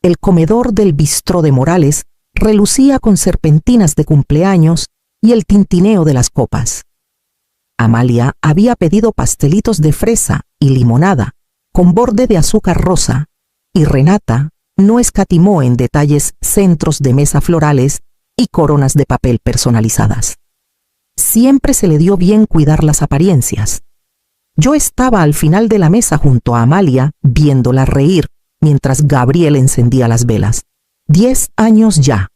el comedor del bistró de Morales relucía con serpentinas de cumpleaños y el tintineo de las copas. Amalia había pedido pastelitos de fresa y limonada con borde de azúcar rosa, y Renata no escatimó en detalles centros de mesa florales y coronas de papel personalizadas. Siempre se le dio bien cuidar las apariencias. Yo estaba al final de la mesa junto a Amalia, viéndola reír, mientras Gabriel encendía las velas. 10 años ya.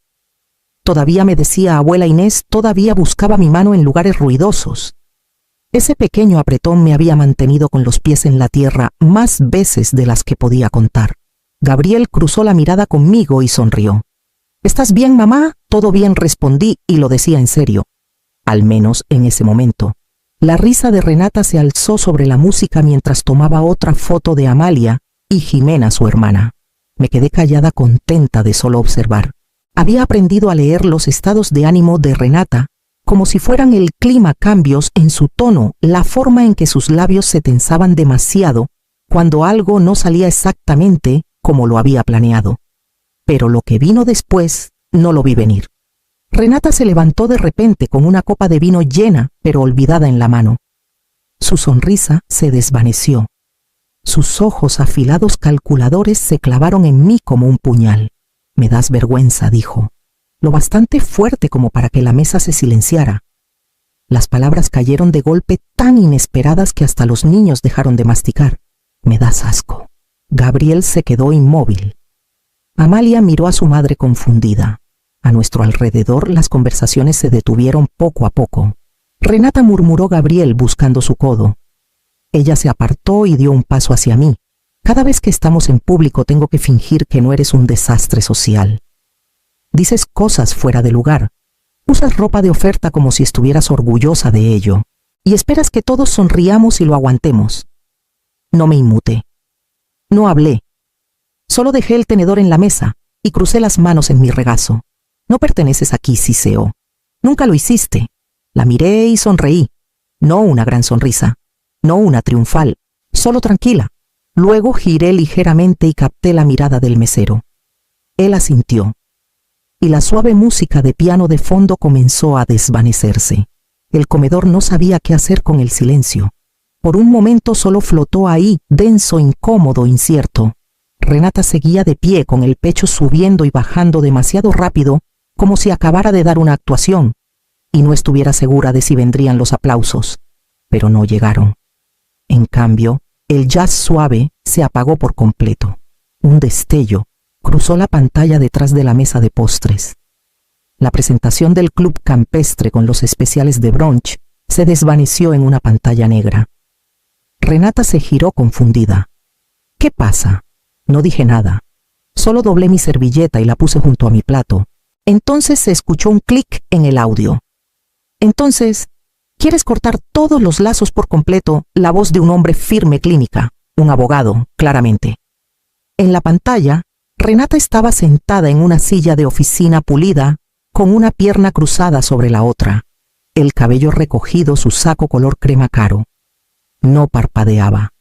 Todavía me decía abuela Inés, todavía buscaba mi mano en lugares ruidosos. Ese pequeño apretón me había mantenido con los pies en la tierra más veces de las que podía contar. Gabriel cruzó la mirada conmigo y sonrió. ¿Estás bien, mamá? Todo bien, respondí, y lo decía en serio. Al menos en ese momento. La risa de Renata se alzó sobre la música mientras tomaba otra foto de Amalia y Jimena, su hermana. Me quedé callada, contenta de solo observar. Había aprendido a leer los estados de ánimo de Renata, como si fueran el clima, cambios en su tono, la forma en que sus labios se tensaban demasiado cuando algo no salía exactamente como lo había planeado. Pero lo que vino después no lo vi venir. Renata se levantó de repente con una copa de vino llena, pero olvidada en la mano. Su sonrisa se desvaneció. Sus ojos afilados calculadores se clavaron en mí como un puñal. «Me das vergüenza», dijo, lo bastante fuerte como para que la mesa se silenciara. Las palabras cayeron de golpe tan inesperadas que hasta los niños dejaron de masticar. «Me das asco». Gabriel se quedó inmóvil. Amalia miró a su madre confundida. A nuestro alrededor las conversaciones se detuvieron poco a poco. Renata, murmuró Gabriel buscando su codo. Ella se apartó y dio un paso hacia mí. Cada vez que estamos en público tengo que fingir que no eres un desastre social. Dices cosas fuera de lugar. Usas ropa de oferta como si estuvieras orgullosa de ello. Y esperas que todos sonriamos y lo aguantemos. No me inmuté. No hablé. Solo dejé el tenedor en la mesa y crucé las manos en mi regazo. No perteneces aquí, siseó. Nunca lo hiciste. La miré y sonreí. No una gran sonrisa. No una triunfal. Solo tranquila. Luego giré ligeramente y capté la mirada del mesero. Él asintió. Y la suave música de piano de fondo comenzó a desvanecerse. El comedor no sabía qué hacer con el silencio. Por un momento solo flotó ahí, denso, incómodo, incierto. Renata seguía de pie con el pecho subiendo y bajando demasiado rápido, como si acabara de dar una actuación, y no estuviera segura de si vendrían los aplausos. Pero no llegaron. En cambio, el jazz suave se apagó por completo. Un destello cruzó la pantalla detrás de la mesa de postres. La presentación del club campestre con los especiales de brunch se desvaneció en una pantalla negra. Renata se giró confundida. «¿Qué pasa?» No dije nada. Solo doblé mi servilleta y la puse junto a mi plato. Entonces se escuchó un clic en el audio. «Entonces, ¿quieres cortar todos los lazos por completo?», la voz de un hombre firme, clínica, un abogado, claramente. En la pantalla, Renata estaba sentada en una silla de oficina pulida, con una pierna cruzada sobre la otra, el cabello recogido, su saco color crema caro. No parpadeaba.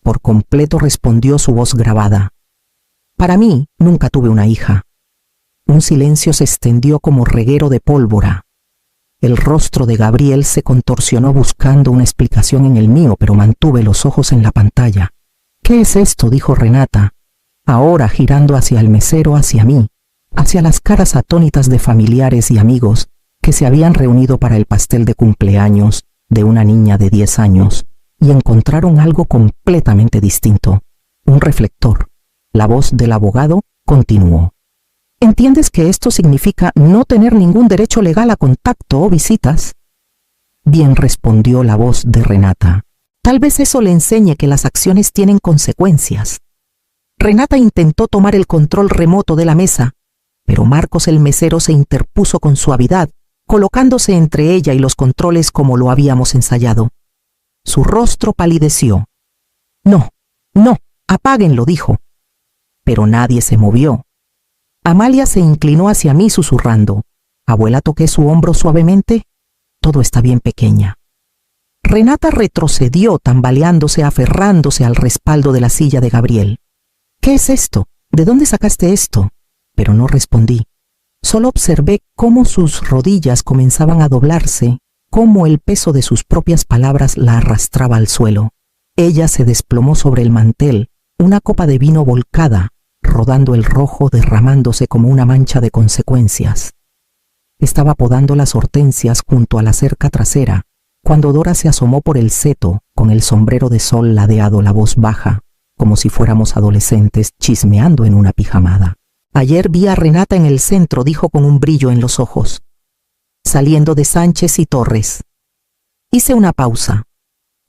Por completo respondió su voz grabada. «Para mí, nunca tuve una hija». Un silencio se extendió como reguero de pólvora. El rostro de Gabriel se contorsionó buscando una explicación en el mío, pero mantuve los ojos en la pantalla. «¿Qué es esto?», dijo Renata, ahora girando hacia el mesero, hacia mí, hacia las caras atónitas de familiares y amigos que se habían reunido para el pastel de cumpleaños de una niña de 10 años y encontraron algo completamente distinto, un reflector. La voz del abogado continuó. «¿Entiendes que esto significa no tener ningún derecho legal a contacto o visitas?» «Bien», respondió la voz de Renata. «Tal vez eso le enseñe que las acciones tienen consecuencias». Renata intentó tomar el control remoto de la mesa, pero Marcos el mesero se interpuso con suavidad, colocándose entre ella y los controles como lo habíamos ensayado. Su rostro palideció. «No, no, apáguenlo», dijo. Pero nadie se movió. Amalia se inclinó hacia mí susurrando. «Abuela», toqué su hombro suavemente. «Todo está bien, pequeña». Renata retrocedió, tambaleándose, aferrándose al respaldo de la silla de Gabriel. «¿Qué es esto?», ¿De dónde sacaste esto? Pero no respondí. Solo observé cómo sus rodillas comenzaban a doblarse, cómo el peso de sus propias palabras la arrastraba al suelo. Ella se desplomó sobre el mantel, una copa de vino volcada, rodando el rojo derramándose como una mancha de consecuencias. Estaba podando las hortensias junto a la cerca trasera, cuando Dora se asomó por el seto, con el sombrero de sol ladeado, la voz baja, como si fuéramos adolescentes chismeando en una pijamada. Ayer vi a Renata en el centro, dijo con un brillo en los ojos, saliendo de Sánchez y Torres. Hice una pausa.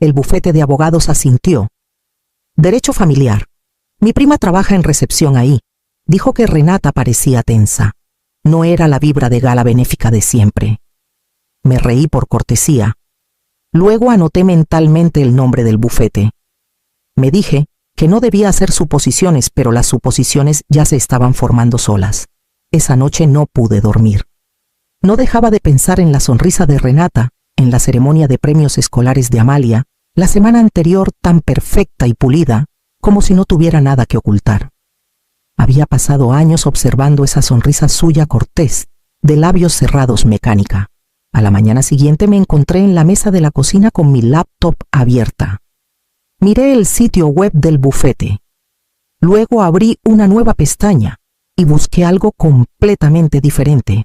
El bufete de abogados asintió. Derecho familiar. Mi prima trabaja en recepción ahí. Dijo que Renata parecía tensa. No era la vibra de gala benéfica de siempre. Me reí por cortesía. Luego anoté mentalmente el nombre del bufete. Me dije que no debía hacer suposiciones, pero las suposiciones ya se estaban formando solas. Esa noche no pude dormir. No dejaba de pensar en la sonrisa de Renata, en la ceremonia de premios escolares de Amalia, la semana anterior tan perfecta y pulida, como si no tuviera nada que ocultar. Había pasado años observando esa sonrisa suya cortés, de labios cerrados mecánica. A la mañana siguiente me encontré en la mesa de la cocina con mi laptop abierta. Miré el sitio web del bufete. Luego abrí una nueva pestaña y busqué algo completamente diferente.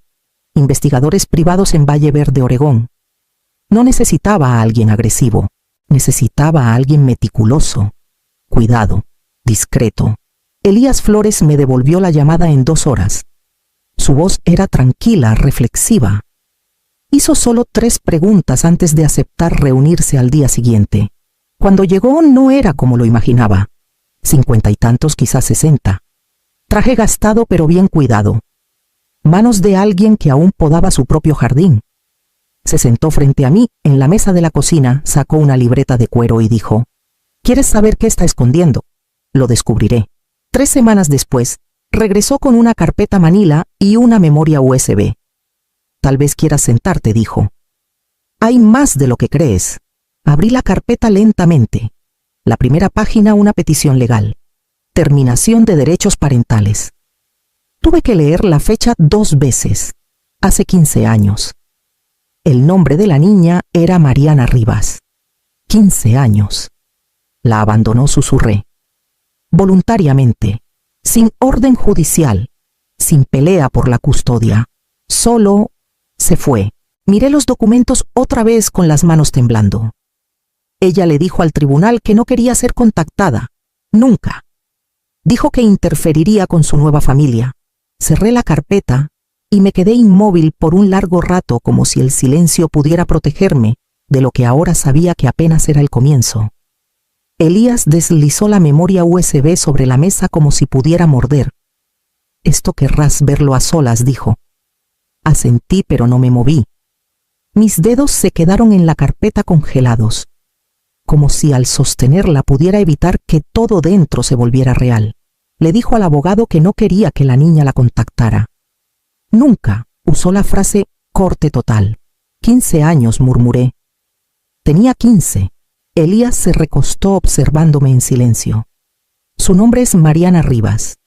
Investigadores privados en Valle Verde, Oregón. No necesitaba a alguien agresivo, necesitaba a alguien meticuloso, cuidado, discreto. Elías Flores me devolvió la llamada en 2 horas. Su voz era tranquila, reflexiva. Hizo solo 3 preguntas antes de aceptar reunirse al día siguiente. Cuando llegó no era como lo imaginaba. 50 y tantos, quizás 60. Traje gastado pero bien cuidado. Manos de alguien que aún podaba su propio jardín. Se sentó frente a mí en la mesa de la cocina, sacó una libreta de cuero y dijo: ¿Quieres saber qué está escondiendo? Lo descubriré. 3 semanas después, regresó con una carpeta Manila y una memoria USB. Tal vez quieras sentarte, dijo. Hay más de lo que crees. Abrí la carpeta lentamente. La primera página, una petición legal. Terminación de derechos parentales. Tuve que leer la fecha 2 veces. Hace 15 años. El nombre de la niña era Mariana Rivas. 15 años. La abandonó, susurré. Voluntariamente, sin orden judicial, sin pelea por la custodia. Solo se fue. Miré los documentos otra vez con las manos temblando. Ella le dijo al tribunal que no quería ser contactada. Nunca. Dijo que interferiría con su nueva familia. Cerré la carpeta y me quedé inmóvil por un largo rato, como si el silencio pudiera protegerme de lo que ahora sabía que apenas era el comienzo. Elías deslizó la memoria USB sobre la mesa como si pudiera morder. «Esto querrás verlo a solas», dijo. Asentí, pero no me moví. Mis dedos se quedaron en la carpeta congelados, como si al sostenerla pudiera evitar que todo dentro se volviera real. Le dijo al abogado que no quería que la niña la contactara. Nunca usó la frase corte total. 15 años, murmuré. Tenía 15. Elías se recostó observándome en silencio. Su nombre es Mariana Rivas.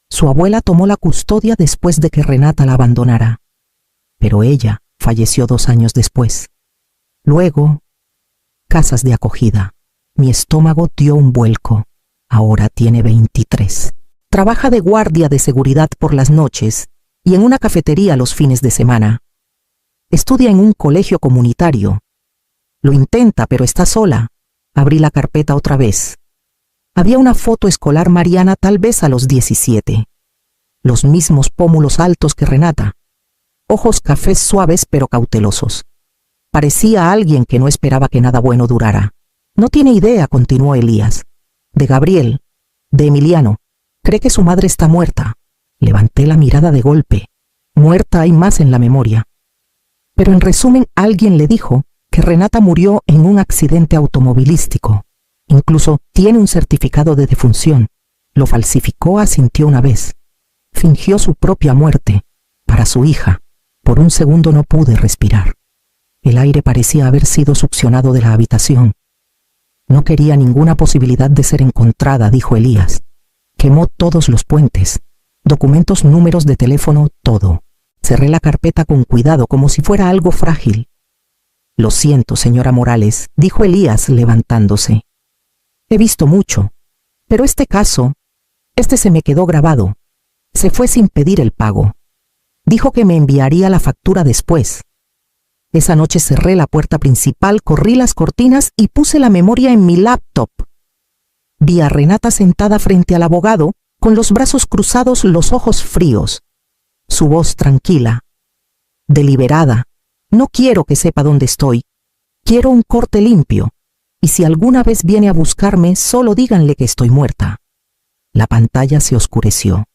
Su abuela tomó la custodia después de que Renata la abandonara. Pero ella falleció 2 años después. Luego, casas de acogida. Mi estómago dio un vuelco. Ahora tiene 23. Trabaja de guardia de seguridad por las noches y en una cafetería los fines de semana. Estudia en un colegio comunitario. Lo intenta, pero está sola. Abrí la carpeta otra vez. Había una foto escolar Mariana, tal vez a los 17. Los mismos pómulos altos que Renata. Ojos cafés suaves pero cautelosos. Parecía alguien que no esperaba que nada bueno durara. No tiene idea, continuó Elías. De Gabriel, de Emiliano. Cree que su madre está muerta. Levanté la mirada de golpe. Muerta hay más en la memoria. Pero en resumen, alguien le dijo que Renata murió en un accidente automovilístico. Incluso tiene un certificado de defunción. Lo falsificó, asintió una vez. Fingió su propia muerte. Para su hija. Por un segundo no pude respirar. El aire parecía haber sido succionado de la habitación. No quería ninguna posibilidad de ser encontrada, dijo Elías. Quemó todos los puentes, documentos, números de teléfono, todo. Cerré la carpeta con cuidado como si fuera algo frágil. Lo siento, señora Morales, dijo Elías levantándose. He visto mucho, pero este caso, se me quedó grabado. Se fue sin pedir el pago. Dijo que me enviaría la factura después. Esa noche cerré la puerta principal, corrí las cortinas y puse la memoria en mi laptop. Vi a Renata sentada frente al abogado, con los brazos cruzados, los ojos fríos. Su voz tranquila, deliberada. No quiero que sepa dónde estoy. Quiero un corte limpio. Y si alguna vez viene a buscarme, solo díganle que estoy muerta. La pantalla se oscureció.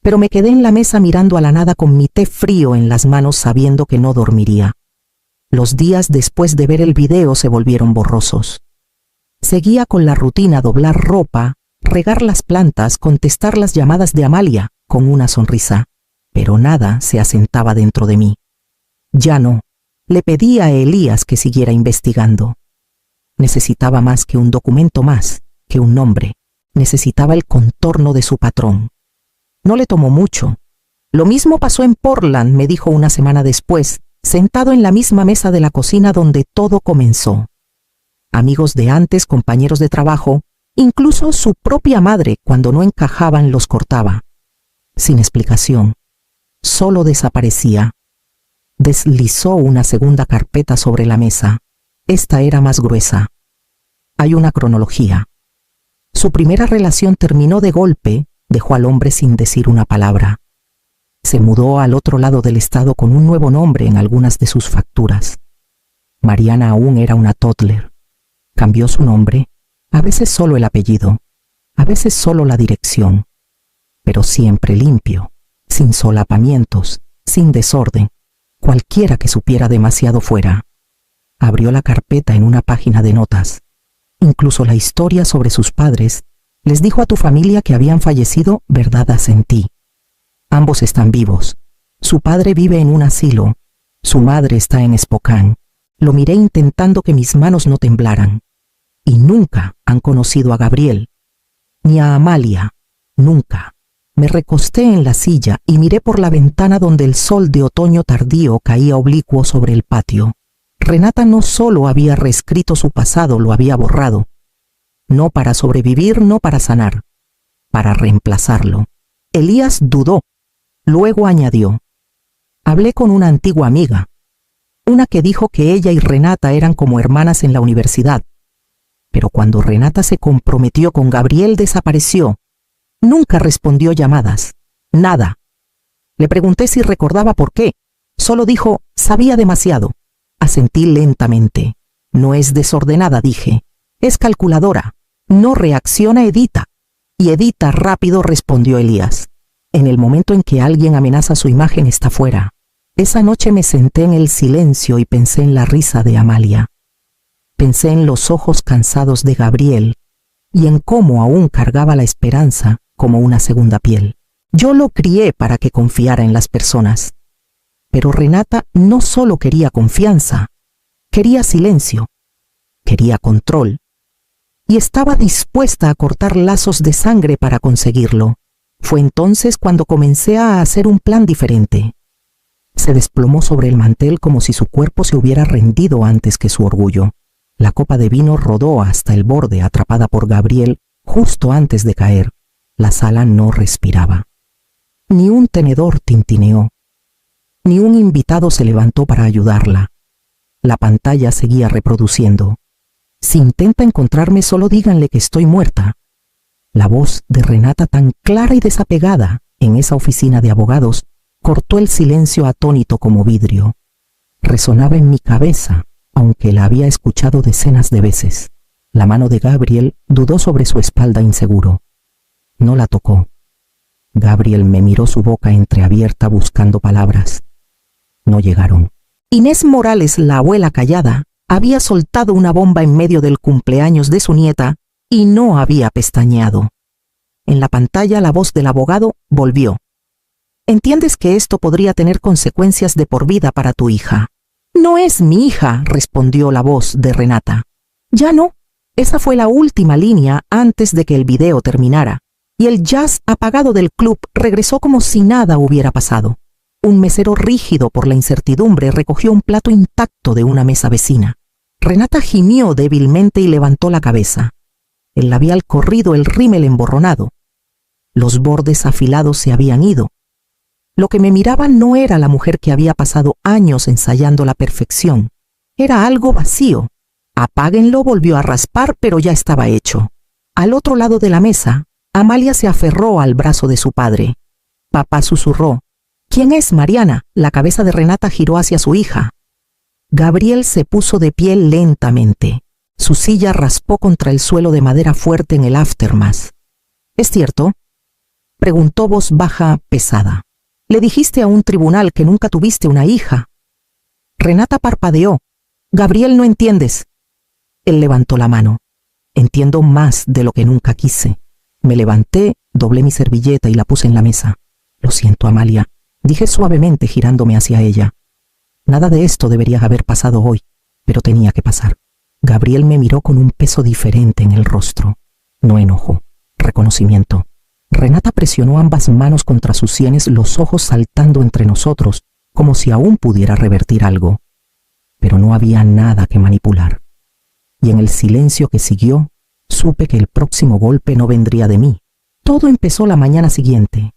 Pero me quedé en la mesa mirando a la nada con mi té frío en las manos, sabiendo que no dormiría. Los días después de ver el video se volvieron borrosos. Seguía con la rutina: doblar ropa, regar las plantas, contestar las llamadas de Amalia, con una sonrisa. Pero nada se asentaba dentro de mí. Ya no. Le pedí a Elías que siguiera investigando. Necesitaba más que un documento, más que un nombre. Necesitaba el contorno de su patrón. No le tomó mucho. Lo mismo pasó en Portland, me dijo una semana después, sentado en la misma mesa de la cocina donde todo comenzó. Amigos de antes, compañeros de trabajo, incluso su propia madre, cuando no encajaban, los cortaba. Sin explicación. Solo desaparecía. Deslizó una segunda carpeta sobre la mesa. Esta era más gruesa. Hay una cronología. Su primera relación terminó de golpe, dejó al hombre sin decir una palabra. Se mudó al otro lado del estado con un nuevo nombre en algunas de sus facturas. Mariana aún era una toddler. Cambió su nombre, a veces solo el apellido, a veces solo la dirección, pero siempre limpio, sin solapamientos, sin desorden, cualquiera que supiera demasiado fuera. Abrió la carpeta en una página de notas. Incluso la historia sobre sus padres. Les dijo a tu familia que habían fallecido, verdad asentí. Ambos están vivos. Su padre vive en un asilo. Su madre está en Spokane. Lo miré intentando que mis manos no temblaran. Y nunca han conocido a Gabriel. Ni a Amalia. Nunca. Me recosté en la silla y miré por la ventana donde el sol de otoño tardío caía oblicuo sobre el patio. Renata no solo había reescrito su pasado, lo había borrado. No para sobrevivir, no para sanar, para reemplazarlo. Elías dudó. Luego añadió: hablé con una antigua amiga, una que dijo que ella y Renata eran como hermanas en la universidad. Pero cuando Renata se comprometió con Gabriel, desapareció. Nunca respondió llamadas. Nada. Le pregunté si recordaba por qué. Solo dijo: sabía demasiado. Asentí lentamente. No es desordenada, dije. Es calculadora. No reacciona, edita. Y edita rápido, respondió Elías. En el momento en que alguien amenaza, su imagen está fuera. Esa noche me senté en el silencio y pensé en la risa de Amalia. Pensé en los ojos cansados de Gabriel y en cómo aún cargaba la esperanza como una segunda piel. Yo lo crié para que confiara en las personas. Pero Renata no solo quería confianza, quería silencio, quería control. Y estaba dispuesta a cortar lazos de sangre para conseguirlo. Fue entonces cuando comencé a hacer un plan diferente. Se desplomó sobre el mantel como si su cuerpo se hubiera rendido antes que su orgullo. La copa de vino rodó hasta el borde, atrapada por Gabriel, justo antes de caer. La sala no respiraba. Ni un tenedor tintineó. Ni un invitado se levantó para ayudarla. La pantalla seguía reproduciendo. Si intenta encontrarme, solo díganle que estoy muerta. La voz de Renata, tan clara y desapegada en esa oficina de abogados, cortó el silencio atónito como vidrio. Resonaba en mi cabeza, aunque la había escuchado decenas de veces. La mano de Gabriel dudó sobre su espalda inseguro. No la tocó. Gabriel me miró, su boca entreabierta buscando palabras. No llegaron. Inés Morales, la abuela callada, había soltado una bomba en medio del cumpleaños de su nieta y no había pestañeado. En la pantalla la voz del abogado volvió. ¿Entiendes que esto podría tener consecuencias de por vida para tu hija? No es mi hija, respondió la voz de Renata. Ya no. Esa fue la última línea antes de que el video terminara. y el jazz apagado del club regresó como si nada hubiera pasado. Un mesero rígido por la incertidumbre recogió un plato intacto de una mesa vecina. Renata gimió débilmente y levantó la cabeza. El labial corrido, el rímel emborronado. Los bordes afilados se habían ido. Lo que me miraba no era la mujer que había pasado años ensayando la perfección. Era algo vacío. Apáguenlo volvió a raspar, pero ya estaba hecho. Al otro lado de la mesa, Amalia se aferró al brazo de su padre. Papá susurró: «¿Quién es Mariana?». La cabeza de Renata giró hacia su hija. Gabriel se puso de pie lentamente. Su silla raspó contra el suelo de madera fuerte en el aftermath. «¿Es cierto?», preguntó voz baja, pesada. «Le dijiste a un tribunal que nunca tuviste una hija». Renata parpadeó. «Gabriel, no entiendes». Él levantó la mano. «Entiendo más de lo que nunca quise». Me levanté, doblé mi servilleta y la puse en la mesa. «Lo siento, Amalia», dije suavemente girándome hacia ella. Nada de esto debería haber pasado hoy, pero tenía que pasar. Gabriel me miró con un peso diferente en el rostro. No enojo, reconocimiento. Renata presionó ambas manos contra sus sienes, los ojos saltando entre nosotros, como si aún pudiera revertir algo. Pero no había nada que manipular. Y en el silencio que siguió, supe que el próximo golpe no vendría de mí. Todo empezó la mañana siguiente.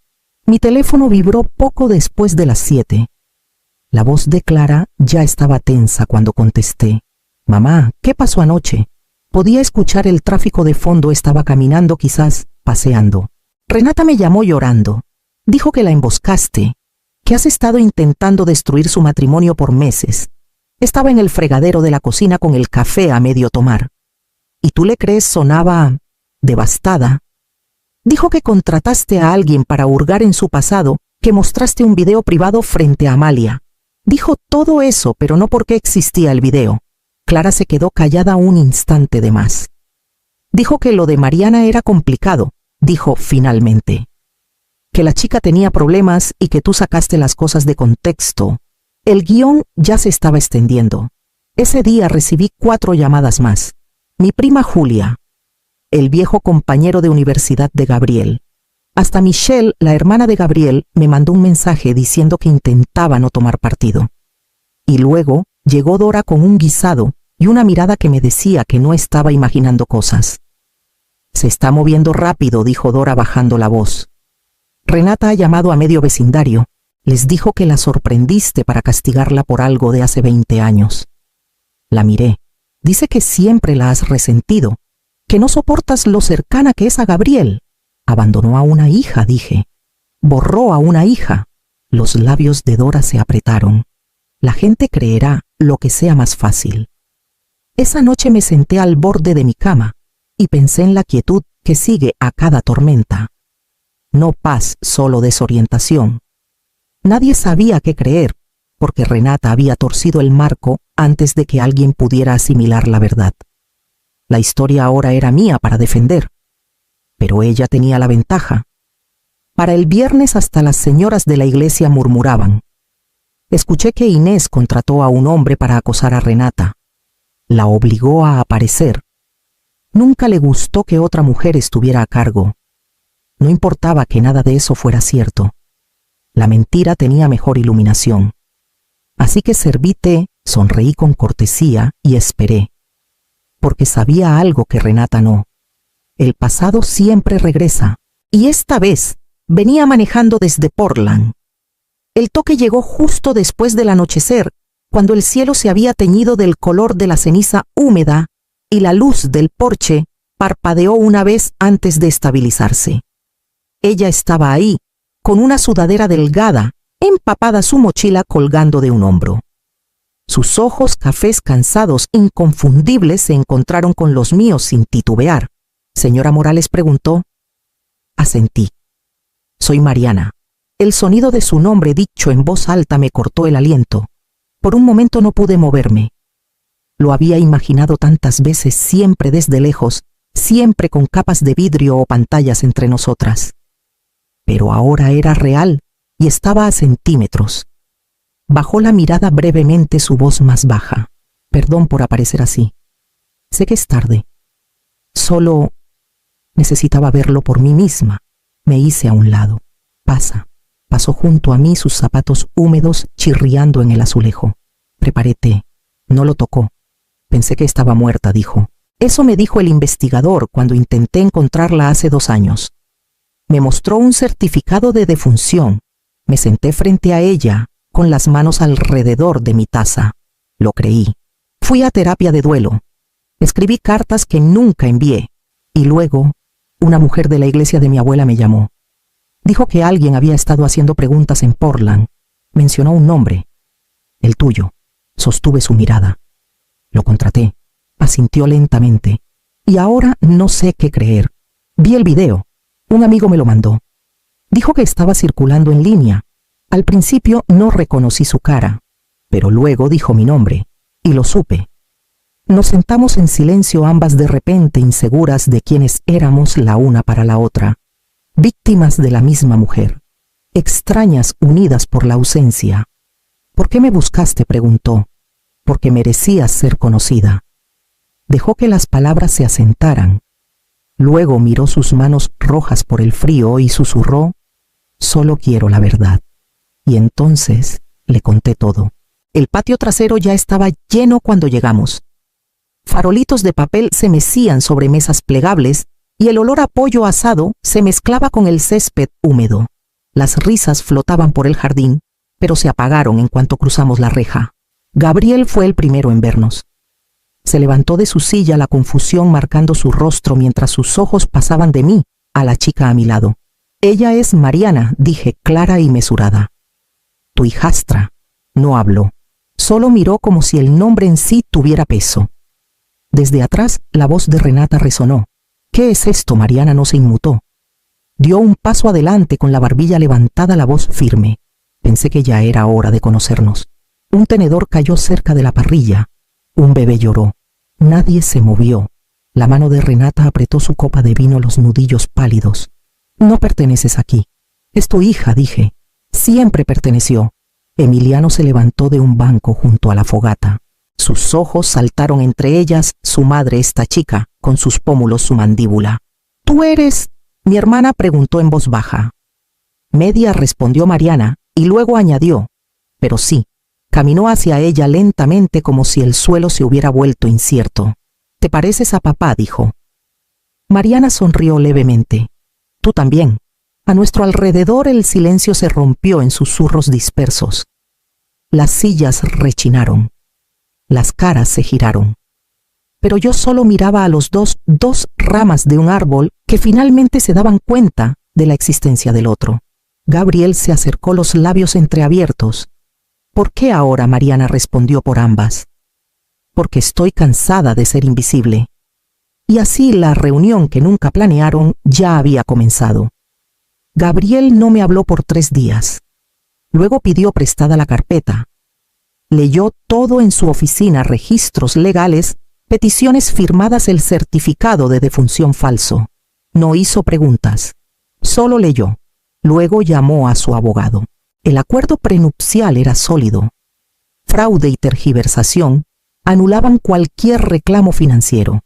Mi teléfono vibró poco después de las 7. La voz de Clara ya estaba tensa cuando contesté. «Mamá, ¿qué pasó anoche?». Podía escuchar el tráfico de fondo, estaba caminando, quizás paseando. Renata me llamó llorando. Dijo que la emboscaste, que has estado intentando destruir su matrimonio por meses. Estaba en el fregadero de la cocina con el café a medio tomar. ¿Y tú le crees? Sonaba devastada. Dijo que contrataste a alguien para hurgar en su pasado, que mostraste un video privado frente a Amalia. Dijo todo eso, pero no porque existía el video. Clara se quedó callada un instante de más. Dijo que lo de Mariana era complicado, dijo finalmente. Que la chica tenía problemas y que tú sacaste las cosas de contexto. El guión ya se estaba extendiendo. Ese día recibí 4 llamadas más. Mi prima Julia, el viejo compañero de universidad de Gabriel. Hasta Michelle, la hermana de Gabriel, me mandó un mensaje diciendo que intentaba no tomar partido. Y luego llegó Dora con un guisado y una mirada que me decía que no estaba imaginando cosas. «Se está moviendo rápido», dijo Dora bajando la voz. «Renata ha llamado a medio vecindario. Les dijo que la sorprendiste para castigarla por algo de hace 20 años. La miré. Dice que siempre la has resentido, que no soportas lo cercana que es a Gabriel. Abandonó a una hija», dije. «Borró a una hija». Los labios de Dora se apretaron. «La gente creerá lo que sea más fácil». Esa noche me senté al borde de mi cama y pensé en la quietud que sigue a cada tormenta. No paz, solo desorientación. Nadie sabía qué creer, porque Renata había torcido el marco antes de que alguien pudiera asimilar la verdad. La historia ahora era mía para defender, pero ella tenía la ventaja. Para el viernes hasta las señoras de la iglesia murmuraban. Escuché que Inés contrató a un hombre para acosar a Renata. La obligó a aparecer. Nunca le gustó que otra mujer estuviera a cargo. No importaba que nada de eso fuera cierto. La mentira tenía mejor iluminación. Así que serví té, sonreí con cortesía y esperé. Porque sabía algo que Renata no. El pasado siempre regresa, y esta vez venía manejando desde Portland. El toque llegó justo después del anochecer, cuando el cielo se había teñido del color de la ceniza húmeda y la luz del porche parpadeó una vez antes de estabilizarse. Ella estaba ahí, con una sudadera delgada, empapada su mochila colgando de un hombro. Sus ojos cafés cansados, inconfundibles, se encontraron con los míos sin titubear. «Señora Morales», preguntó. Asentí. «Soy Mariana». El sonido de su nombre dicho en voz alta me cortó el aliento. Por un momento no pude moverme. Lo había imaginado tantas veces, siempre desde lejos, siempre con capas de vidrio o pantallas entre nosotras. Pero ahora era real y estaba a centímetros. Bajó la mirada brevemente, su voz más baja. «Perdón por aparecer así. Sé que es tarde. Solo necesitaba verlo por mí misma». Me hice a un lado. Pasa. Pasó junto a mí, sus zapatos húmedos chirriando en el azulejo. Preparé té. No lo tocó. Pensé que estaba muerta, dijo. Eso me dijo el investigador cuando intenté encontrarla hace 2 años. Me mostró un certificado de defunción. Me senté frente a ella, con las manos alrededor de mi taza. Lo creí. Fui a terapia de duelo. Escribí cartas que nunca envié. Y luego, una mujer de la iglesia de mi abuela me llamó. Dijo que alguien había estado haciendo preguntas en Portland. Mencionó un nombre. El tuyo. Sostuve su mirada. Lo contraté. Asintió lentamente. Y ahora no sé qué creer. Vi el video. Un amigo me lo mandó. Dijo que estaba circulando en línea. Al principio no reconocí su cara, pero luego dijo mi nombre, y lo supe. Nos sentamos en silencio, ambas de repente inseguras de quiénes éramos la una para la otra, víctimas de la misma mujer, extrañas unidas por la ausencia. ¿Por qué me buscaste?, preguntó. Porque merecías ser conocida. Dejó que las palabras se asentaran. Luego miró sus manos rojas por el frío y susurró: solo quiero la verdad. Y entonces le conté todo. El patio trasero ya estaba lleno cuando llegamos. Farolitos de papel se mecían sobre mesas plegables y el olor a pollo asado se mezclaba con el césped húmedo. Las risas flotaban por el jardín, pero se apagaron en cuanto cruzamos la reja. Gabriel fue el primero en vernos. Se levantó de su silla, la confusión marcando su rostro mientras sus ojos pasaban de mí a la chica a mi lado. Ella es Mariana, dije clara y mesurada. Tu hijastra. No habló. Solo miró como si el nombre en sí tuviera peso. Desde atrás, la voz de Renata resonó. ¿Qué es esto? Mariana no se inmutó. Dio un paso adelante con la barbilla levantada, la voz firme. Pensé que ya era hora de conocernos. Un tenedor cayó cerca de la parrilla. Un bebé lloró. Nadie se movió. La mano de Renata apretó su copa de vino, los nudillos pálidos. No perteneces aquí. Es tu hija, dije. Siempre perteneció. Emiliano se levantó de un banco junto a la fogata. Sus ojos saltaron entre ellas, su madre, esta chica, con sus pómulos, su mandíbula. ¿Tú eres? Mi hermana preguntó en voz baja. Media, respondió Mariana, y luego añadió, pero sí. Caminó hacia ella lentamente como si el suelo se hubiera vuelto incierto. ¿Te pareces a papá?, dijo. Mariana sonrió levemente. Tú también. A nuestro alrededor el silencio se rompió en susurros dispersos. Las sillas rechinaron. Las caras se giraron. Pero yo solo miraba a los dos ramas de un árbol que finalmente se daban cuenta de la existencia del otro. Gabriel se acercó, los labios entreabiertos. ¿Por qué ahora?, Mariana respondió por ambas. Porque estoy cansada de ser invisible. Y así la reunión que nunca planearon ya había comenzado. Gabriel no me habló por 3 días. Luego pidió prestada la carpeta. Leyó todo en su oficina: registros legales, peticiones firmadas, el certificado de defunción falso. No hizo preguntas. Solo leyó. Luego llamó a su abogado. El acuerdo prenupcial era sólido. Fraude y tergiversación anulaban cualquier reclamo financiero.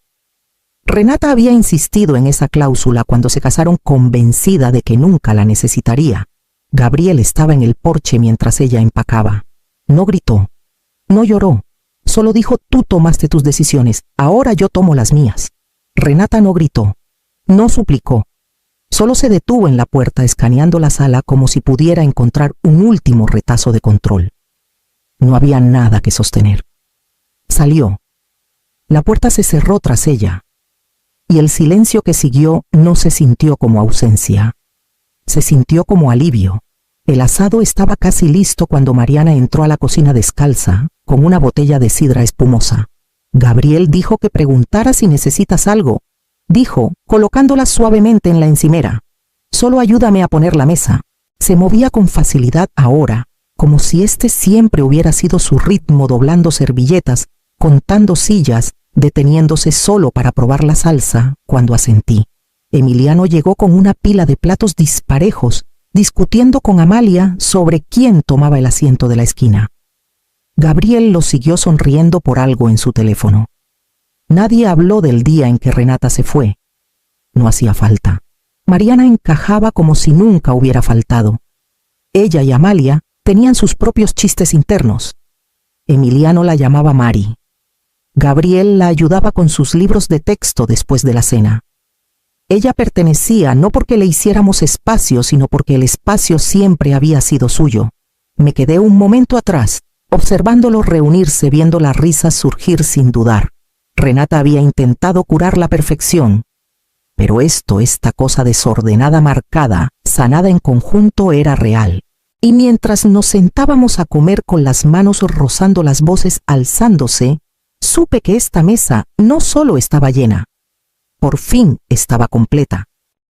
Renata había insistido en esa cláusula cuando se casaron, convencida de que nunca la necesitaría. Gabriel estaba en el porche mientras ella empacaba. No gritó, no lloró, solo dijo: tú tomaste tus decisiones, ahora yo tomo las mías. Renata no gritó, no suplicó. Solo se detuvo en la puerta, escaneando la sala como si pudiera encontrar un último retazo de control. No había nada que sostener. Salió. La puerta se cerró tras ella. Y el silencio que siguió no se sintió como ausencia. Se sintió como alivio. El asado estaba casi listo cuando Mariana entró a la cocina descalza, con una botella de sidra espumosa. Gabriel dijo que preguntara si necesitas algo. Dijo, colocándola suavemente en la encimera. Solo ayúdame a poner la mesa. Se movía con facilidad ahora, como si este siempre hubiera sido su ritmo, doblando servilletas, contando sillas, deteniéndose solo para probar la salsa cuando asentí. Emiliano llegó con una pila de platos disparejos, discutiendo con Amalia sobre quién tomaba el asiento de la esquina. Gabriel lo siguió sonriendo por algo en su teléfono. Nadie habló del día en que Renata se fue. No hacía falta. Mariana encajaba como si nunca hubiera faltado. Ella y Amalia tenían sus propios chistes internos. Emiliano la llamaba Mari. Gabriel la ayudaba con sus libros de texto después de la cena. Ella pertenecía no porque le hiciéramos espacio, sino porque el espacio siempre había sido suyo. Me quedé un momento atrás, observándolo reunirse, viendo las risas surgir sin dudar. Renata había intentado curar la perfección. Pero esta cosa desordenada, marcada, sanada en conjunto, era real. Y mientras nos sentábamos a comer con las manos rozando, las voces alzándose, supe que esta mesa no solo estaba llena, por fin estaba completa.